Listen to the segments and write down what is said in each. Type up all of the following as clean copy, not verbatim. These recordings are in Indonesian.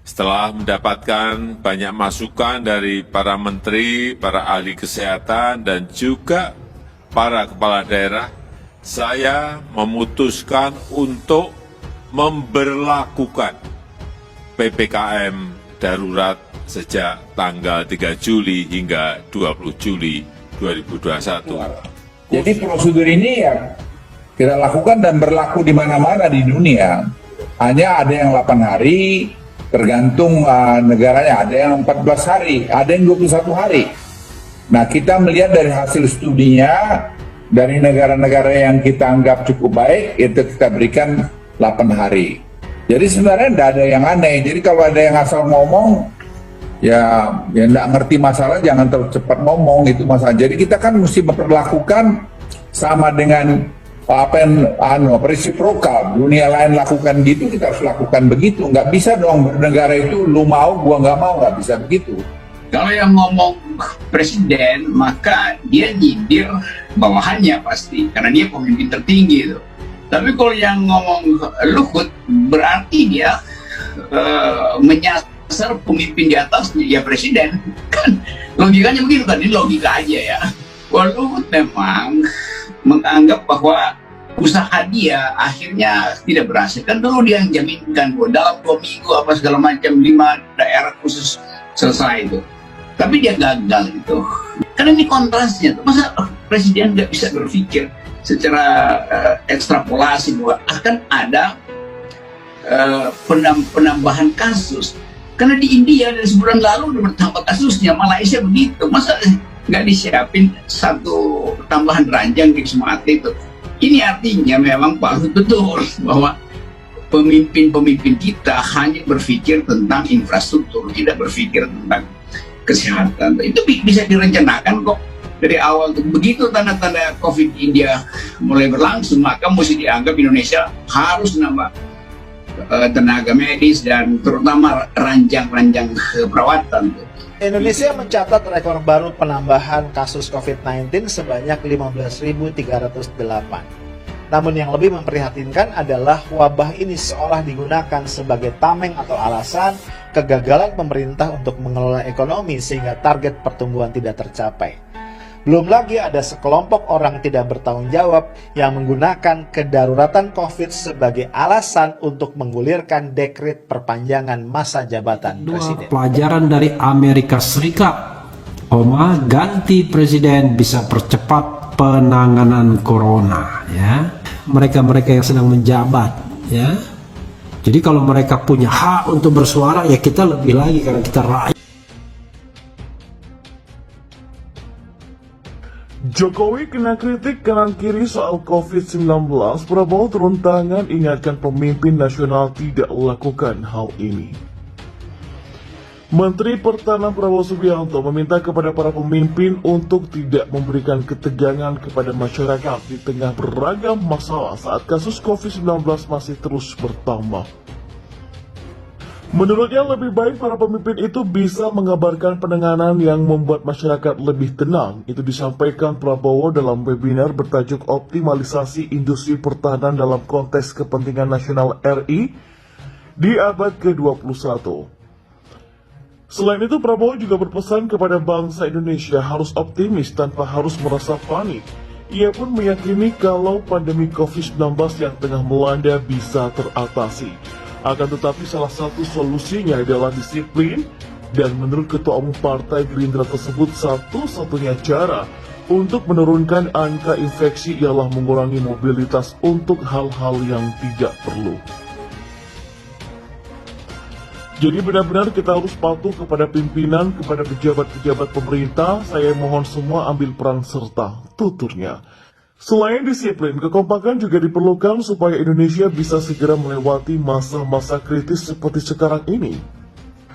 Setelah mendapatkan banyak masukan dari para menteri, para ahli kesehatan, dan juga para kepala daerah, saya memutuskan untuk memberlakukan PPKM darurat sejak tanggal 3 Juli hingga 20 Juli 2021. Jadi prosedur ini ya kita lakukan dan berlaku di mana-mana di dunia. Hanya ada yang 8 hari, tergantung negaranya, ada yang 14 hari, ada yang 21 hari. Nah, kita melihat dari hasil studinya, dari negara-negara yang kita anggap cukup baik, itu kita berikan 8 hari. Jadi sebenarnya tidak ada yang aneh. Jadi kalau ada yang asal ngomong, ya tidak ngerti masalah, jangan terlalu cepat ngomong, itu masalah. Jadi kita kan mesti memperlakukan sama dengan apa yang reciprocal, dunia lain lakukan gitu, kita harus lakukan begitu. Nggak bisa dong bernegara itu lu mau gua nggak mau, nggak bisa begitu. Kalau yang ngomong presiden, maka dia nyindir bawahannya pasti, karena dia pemimpin tertinggi itu. Tapi kalau yang ngomong Luhut, berarti dia menyasar pemimpin di atasnya, ya presiden. Kan logikanya begitu kan, ini logika aja ya. Kalau Luhut memang menganggap bahwa usaha dia akhirnya tidak berhasil. Kan dulu dia yang jaminkan bahwa dalam 2 minggu apa segala macam 5 daerah khusus selesai itu. Tapi dia gagal itu. Karena ini kontrasnya. Masa presiden nggak bisa berpikir secara ekstrapolasi bahwa akan ada penambahan kasus. Karena di India dari sebulan lalu udah bertambah kasusnya, Malaysia begitu. Masa nggak disiapin satu tambahan ranjang di Wisma Atlet itu? Ini artinya memang Pak Luhut betul bahwa pemimpin-pemimpin kita hanya berpikir tentang infrastruktur, tidak berpikir tentang kesehatan. Itu bisa direncanakan kok dari awal. Begitu tanda-tanda COVID di India mulai berlangsung, maka mesti dianggap Indonesia harus nambah tenaga medis dan terutama ranjang-ranjang perawatan. Indonesia mencatat rekor baru penambahan kasus COVID-19 sebanyak 15.308. Namun yang lebih memprihatinkan adalah wabah ini seolah digunakan sebagai tameng atau alasan kegagalan pemerintah untuk mengelola ekonomi sehingga target pertumbuhan tidak tercapai. Belum lagi ada sekelompok orang tidak bertanggung jawab yang menggunakan kedaruratan COVID sebagai alasan untuk menggulirkan dekret perpanjangan masa jabatan presiden. Pelajaran dari Amerika Serikat, ganti presiden bisa percepat penanganan corona, ya. Mereka-mereka yang sedang menjabat, ya. Jadi kalau mereka punya hak untuk bersuara, ya kita lebih lagi karena kita rakyat. Jokowi kena kritik kanan kiri soal COVID-19. Prabowo turun tangan ingatkan pemimpin nasional tidak lakukan hal ini. Menteri Pertahanan Prabowo Subianto meminta kepada para pemimpin untuk tidak memberikan ketegangan kepada masyarakat di tengah beragam masalah saat kasus COVID-19 masih terus bertambah. Menurutnya lebih baik para pemimpin itu bisa mengabarkan penanganan yang membuat masyarakat lebih tenang. Itu disampaikan Prabowo dalam webinar bertajuk Optimalisasi Industri Pertahanan dalam Konteks Kepentingan Nasional RI di abad ke-21. Selain itu, Prabowo juga berpesan kepada bangsa Indonesia harus optimis tanpa harus merasa panik. Ia pun meyakini kalau pandemi COVID-19 yang tengah melanda bisa teratasi. Akan tetapi salah satu solusinya adalah disiplin, dan menurut Ketua Umum Partai Gerindra tersebut satu-satunya cara untuk menurunkan angka infeksi ialah mengurangi mobilitas untuk hal-hal yang tidak perlu. Jadi benar-benar kita harus patuh kepada pimpinan, kepada pejabat-pejabat pemerintah. Saya mohon semua ambil peran serta, tuturnya. Selain disiplin, kekompakan juga diperlukan supaya Indonesia bisa segera melewati masa-masa kritis seperti sekarang ini.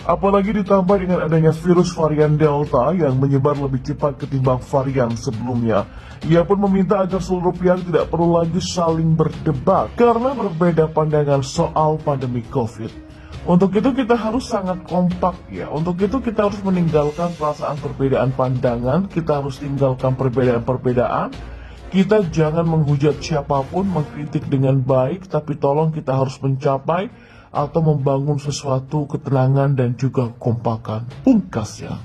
Apalagi ditambah dengan adanya virus varian Delta yang menyebar lebih cepat ketimbang varian sebelumnya. Ia pun meminta agar seluruh pihak tidak perlu lagi saling berdebat karena berbeda pandangan soal pandemi COVID. Untuk itu kita harus sangat kompak ya. Untuk itu kita harus meninggalkan perasaan perbedaan pandangan, kita harus tinggalkan perbedaan-perbedaan. Kita jangan menghujat siapapun, mengkritik dengan baik, tapi tolong kita harus mencapai atau membangun sesuatu ketenangan dan juga kompakan, pungkasnya.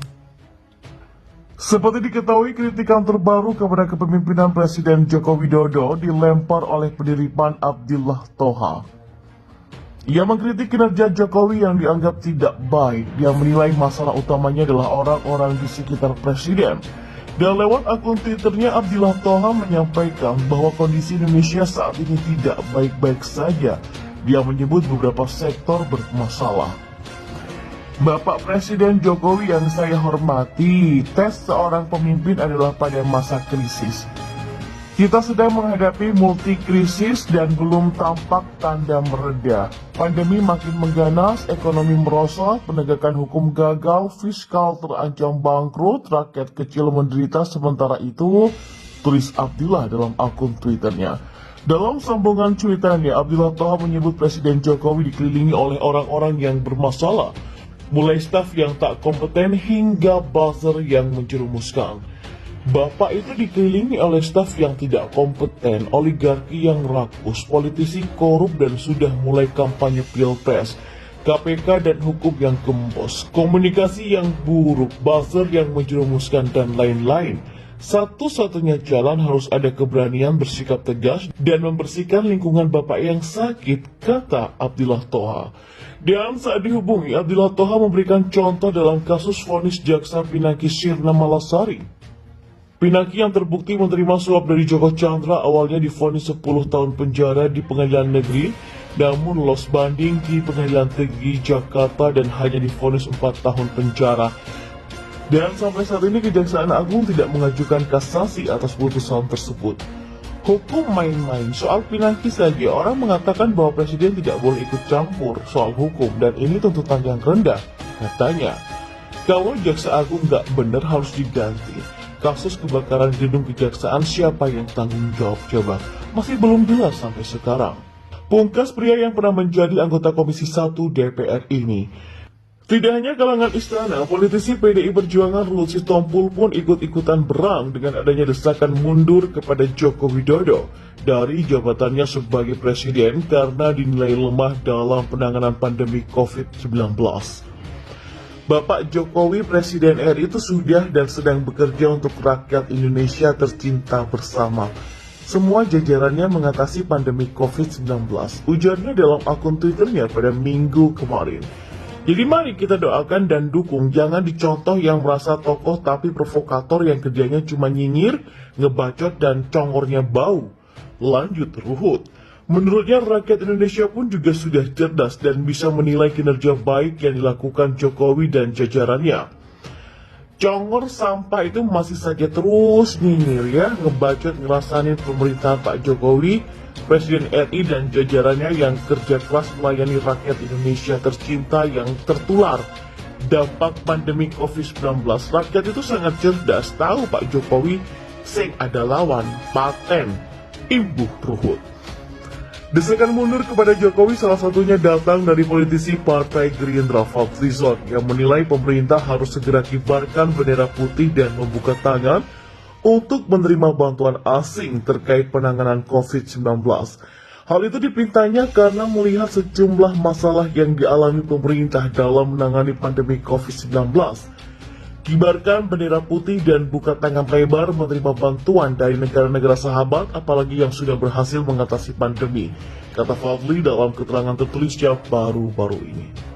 Seperti diketahui, kritikan terbaru kepada kepemimpinan Presiden Joko Widodo dilempar oleh pendiri PAN Abdillah Thoha. Ia mengkritik kinerja Jokowi yang dianggap tidak baik. Dia menilai masalah utamanya adalah orang-orang di sekitar Presiden. Dan lewat akun Twitternya, Abdillah Thoha menyampaikan bahwa kondisi Indonesia saat ini tidak baik-baik saja. Dia menyebut beberapa sektor bermasalah. Bapak Presiden Jokowi yang saya hormati, tes seorang pemimpin adalah pada masa krisis. Kita sedang menghadapi multi-krisis dan belum tampak tanda mereda. Pandemi makin mengganas, ekonomi merosot, penegakan hukum gagal, fiskal terancam bangkrut, rakyat kecil menderita. Sementara itu, tulis Abdillah dalam akun Twitternya. Dalam sambungan cuitannya, Abdillah Thoha menyebut Presiden Jokowi dikelilingi oleh orang-orang yang bermasalah, mulai staf yang tak kompeten hingga buzzer yang menjerumuskan. Bapak itu dikelilingi oleh staf yang tidak kompeten, oligarki yang rakus, politisi korup dan sudah mulai kampanye pilpres, KPK dan hukum yang gembos, komunikasi yang buruk, buzzer yang menjerumuskan dan lain-lain. Satu-satunya jalan harus ada keberanian bersikap tegas dan membersihkan lingkungan Bapak yang sakit, kata Abdillah Thoha. Dan saat dihubungi, Abdillah Thoha memberikan contoh dalam kasus vonis jaksa Pinangki Sirna Malasari. Pinangki yang terbukti menerima suap dari Joko Chandra awalnya divonis 10 tahun penjara di pengadilan negeri, namun lolos banding di pengadilan tinggi Jakarta dan hanya divonis 4 tahun penjara. Dan sampai saat ini Kejaksaan Agung tidak mengajukan kasasi atas putusan tersebut. Hukum main-main, soal Pinangki saja orang mengatakan bahwa Presiden tidak boleh ikut campur soal hukum dan ini tuntutan yang rendah, katanya. Kalau Jaksa Agung nggak benar harus diganti. Kasus kebakaran gedung Kejaksaan siapa yang tanggung jawab coba? Masih belum jelas sampai sekarang. Pungkas pria yang pernah menjadi anggota Komisi 1 DPR ini. Tidak hanya kalangan istana, politisi PDI Perjuangan Ruhut Sitompul pun ikut-ikutan berang dengan adanya desakan mundur kepada Joko Widodo dari jabatannya sebagai presiden karena dinilai lemah dalam penanganan pandemi COVID-19. Bapak Jokowi Presiden RI itu sudah dan sedang bekerja untuk rakyat Indonesia tercinta bersama. Semua jajarannya mengatasi pandemi COVID-19. Ujarnya dalam akun Twitternya pada Minggu kemarin. Jadi mari kita doakan dan dukung, jangan dicontoh yang merasa tokoh tapi provokator yang kerjanya cuma nyinyir, ngebacot dan congornya bau. Lanjut Ruhut. Menurutnya rakyat Indonesia pun juga sudah cerdas dan bisa menilai kinerja baik yang dilakukan Jokowi dan jajarannya. Congor sampah itu masih saja terus nyinyir ya, ngebacot ngerasain pemerintahan Pak Jokowi, Presiden RI dan jajarannya yang kerja keras melayani rakyat Indonesia tercinta yang tertular dampak pandemi COVID-19. Rakyat itu sangat cerdas, tahu Pak Jokowi sing ada lawan, paten, imbuh Ruhut. Desakan mundur kepada Jokowi salah satunya datang dari politisi Partai Gerindra Fadlizon yang menilai pemerintah harus segera kibarkan bendera putih dan membuka tangan untuk menerima bantuan asing terkait penanganan COVID-19. Hal itu dipintanya karena melihat sejumlah masalah yang dialami pemerintah dalam menangani pandemi COVID-19. Kibarkan bendera putih dan buka tangan lebar menerima bantuan dari negara-negara sahabat apalagi yang sudah berhasil mengatasi pandemi, kata Fadli dalam keterangan tertulisnya baru-baru ini.